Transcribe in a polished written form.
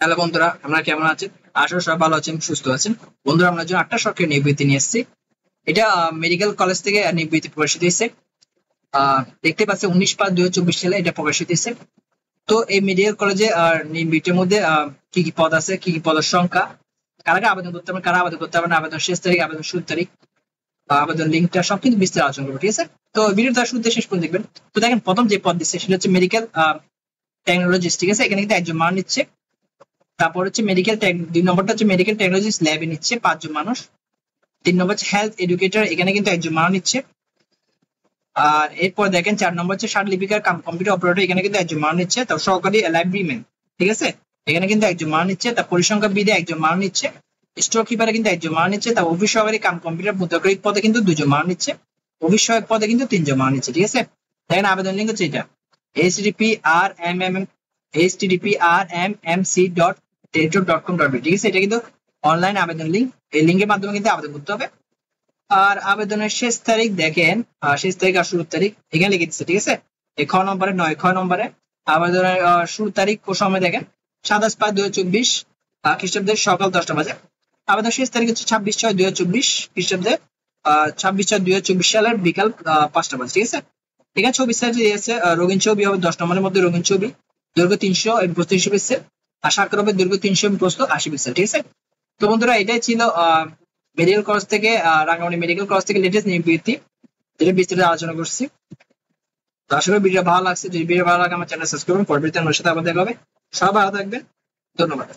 Hello বন্ধুরা, আমরা কেমন আছেন? আশা করি সবাই ভালো আছেন, সুস্থ আছেন। বন্ধুরা, আমরা জন্য 8টা সরকারি নিবৃত্তি নিয়ে এসেছি। এটা মেডিকেল কলেজ থেকে নিবৃত্তি প্রকাশিত হয়েছে। দেখতে পাচ্ছি 19/5/2024 সালে এটা প্রকাশিত হয়েছে। তো এই মেডিকেল কলেজে নিবৃত্তির মধ্যে কি কি পদ আছে, কি কি পদের সংখ্যা, কারা কারা আবেদন করতে পারবেন, কারা আবেদন করতে পারবেন, আবেদন শেষ তারিখ, আবেদন শুরু তারিখ, আবেদন লিঙ্কটা সব কিন্তু বিস্তারিত আলোচনা করবো, ঠিক আছে? তো ভিডিওটা শুরু থেকে শেষ পর্যন্ত দেখবেন। তো দেখেন, প্রথম যে পদ দিচ্ছে সেটা হচ্ছে মেডিকেল টেকনোলজিস্ট, ঠিক আছে? এখানে কিন্তু একজন মান নিচ্ছে। তারপর হচ্ছে মেডিকেল 2 নম্বরটা হচ্ছে মেডিকেল টেকনোলজিস্ট, ল্যাবে নিচ্ছে 5 জন মানুষ। 3 নম্বর হচ্ছে হেলথ এডুকেটর, এখানে কিন্তু একজন মানুষ নিচ্ছে। আর এরপর দেখেন 4 নম্বর হচ্ছে লিপিকার কাম কম্পিউটার অপারেটর, এখানে কিন্তু একজন মানুষ নিচ্ছে। তার সহকারী লাইব্রেরিম্যান, ঠিক আছে, এখানে কিন্তু একজন মানুষ নিচ্ছে। তার পরিসংখ্যান বিদে একজন মানুষ নিচ্ছে। স্টোর কিপারে কিন্তু একজন মানুষ নিচ্ছে। তার অফিস সহকারী কাম কম্পিউটার মুদ্রাকরিক পদে কিন্তু 2 জন মানুষ নিচ্ছে। অফিস সহায়ক পদে কিন্তু 3 জন মানুষ নিচ্ছে, ঠিক আছে? দেখেন আবেদন লিঙ্ক হচ্ছে এটা http://rmmc.territory.com.bd, ঠিক আছে? এটা কিন্তু অনলাইন আবেদন লিঙ্ক। এই লিঙ্কের মাধ্যমে কিন্তু আবেদন করতে হবে। আর আবেদনের শেষ তারিখ দেখেন, শেষ তারিখ আর শুরুর তারিখ এখানে লিখে দিচ্ছে, ঠিক আছে? এই নম্বরে 9 নম্বরে আবেদনের শুরুর তারিখ ও সময় দেখেন 27/5/2024 খ্রিস্টাব্দের সকাল 10টা বাজে। আবেদন শেষ তারিখ হচ্ছে 26/6/2024 খ্রিস্টাব্দে 26/6/2024 সালের বিকাল 5টা বাজে, ঠিক আছে? এখানে ছবি সাইজ দিয়েছে, রঙিন ছবি হবে 10 নম্বরের মধ্যে, রঙিন ছবি, দৈর্ঘ্য 300 এবং প্রস্থ 30 পিক্সেল, আর স্বাক্ষর হবে দৈর্ঘ্য 300 এবং প্রস্থ 80 পিক্সেল, ঠিক আছে? তো বন্ধুরা, এটাই ছিল মেডিকেল কলেজ থেকে, রাঙ্গামাটি মেডিকেল কলেজ থেকে লেটেস্ট নিবৃত্তি, যেটা বিস্তারিত আলোচনা করছি। তো আশা করি ভিডিও ভালো লাগছে। যদি ভিডিও ভালো লাগে আমার চ্যানেল সাবস্ক্রাইব করুন। পরবর্তীতে আমার সাথে আবার দেখা হবে। সবাই ভালো থাকবেন, ধন্যবাদ।